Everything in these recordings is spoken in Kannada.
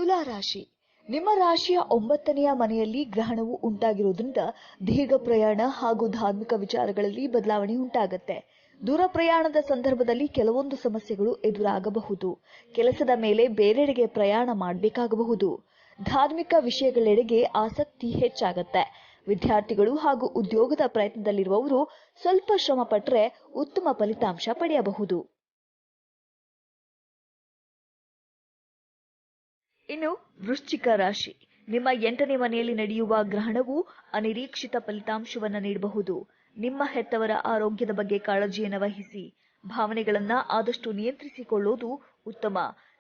ತುಲಾ ರಾಶಿ. ನಿಮ್ಮ ರಾಶಿಯ 9ನೇ ಮನೆಯಲ್ಲಿ ಗ್ರಹಣವು ಉಂಟಾಗಿರುವುದರಿಂದ ದೀರ್ಘ ಪ್ರಯಾಣ ಹಾಗೂ ಧಾರ್ಮಿಕ ವಿಚಾರಗಳಲ್ಲಿ ಬದಲಾವಣೆ ಉಂಟಾಗುತ್ತೆ. ದೂರ ಪ್ರಯಾಣದ ಸಂದರ್ಭದಲ್ಲಿ ಕೆಲವೊಂದು ಸಮಸ್ಯೆಗಳು ಎದುರಾಗಬಹುದು. ಕೆಲಸದ ಮೇಲೆ ಬೇರೆಡೆಗೆ ಪ್ರಯಾಣ ಮಾಡಬೇಕಾಗಬಹುದು. ಧಾರ್ಮಿಕ ವಿಷಯಗಳೆಡೆಗೆ ಆಸಕ್ತಿ ಹೆಚ್ಚಾಗುತ್ತೆ. ವಿದ್ಯಾರ್ಥಿಗಳು ಹಾಗೂ ಉದ್ಯೋಗದ ಪ್ರಯತ್ನದಲ್ಲಿರುವವರು ಸ್ವಲ್ಪ ಶ್ರಮ ಪಟ್ಟರೆ ಉತ್ತಮ ಫಲಿತಾಂಶ ಪಡೆಯಬಹುದು. ಇನ್ನು ವೃಶ್ಚಿಕ ರಾಶಿ. ನಿಮ್ಮ 8ನೇ ಮನೆಯಲ್ಲಿ ನಡೆಯುವ ಗ್ರಹಣವು ಅನಿರೀಕ್ಷಿತ ಫಲಿತಾಂಶವನ್ನು ನೀಡಬಹುದು. ನಿಮ್ಮ ಹೆತ್ತವರ ಆರೋಗ್ಯದ ಬಗ್ಗೆ ಕಾಳಜಿಯನ್ನು ವಹಿಸಿ. ಭಾವನೆಗಳನ್ನ ಆದಷ್ಟು ನಿಯಂತ್ರಿಸಿಕೊಳ್ಳುವುದು ಉತ್ತಮ.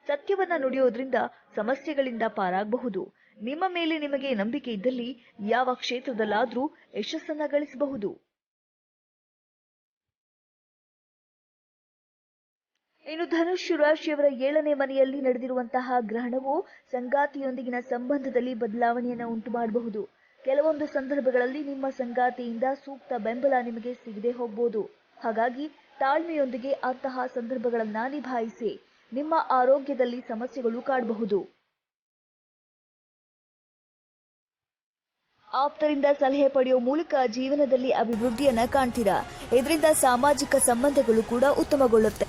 ಸತ್ಯವನ್ನ ನುಡಿಯೋದ್ರಿಂದ ಸಮಸ್ಯೆಗಳಿಂದ ಪಾರಾಗಬಹುದು. ನಿಮ್ಮ ಮೇಲೆ ನಿಮಗೆ ನಂಬಿಕೆ ಇದ್ದಲ್ಲಿ ಯಾವ ಕ್ಷೇತ್ರದಲ್ಲಾದರೂ ಯಶಸ್ಸನ್ನ ಗಳಿಸಬಹುದು. ಇನ್ನು ಧನುಸ್ಸು ರಾಶಿಯವರ 7ನೇ ಮನೆಯಲ್ಲಿ ನಡೆದಿರುವಂತಹ ಗ್ರಹಣವು ಸಂಗಾತಿಯೊಂದಿಗಿನ ಸಂಬಂಧದಲ್ಲಿ ಬದಲಾವಣೆಯನ್ನು ಉಂಟು ಮಾಡಬಹುದು. ಕೆಲವೊಂದು ಸಂದರ್ಭಗಳಲ್ಲಿ ನಿಮ್ಮ ಸಂಗಾತಿಯಿಂದ ಸೂಕ್ತ ಬೆಂಬಲ ನಿಮಗೆ ಸಿಗದೆ ಹೋಗಬಹುದು. ಹಾಗಾಗಿ ತಾಳ್ಮೆಯೊಂದಿಗೆ ಅಂತಹ ಸಂದರ್ಭಗಳನ್ನ ನಿಭಾಯಿಸಿ. ನಿಮ್ಮ ಆರೋಗ್ಯದಲ್ಲಿ ಸಮಸ್ಯೆಗಳು ಕಾಡಬಹುದು. ಆಪ್ತರಿಂದ ಸಲಹೆ ಪಡೆಯುವ ಮೂಲಕ ಜೀವನದಲ್ಲಿ ಅಭಿವೃದ್ಧಿಯನ್ನ ಕಾಣ್ತೀರಾ. ಇದರಿಂದ ಸಾಮಾಜಿಕ ಸಂಬಂಧಗಳು ಕೂಡ ಉತ್ತಮಗೊಳ್ಳುತ್ತೆ.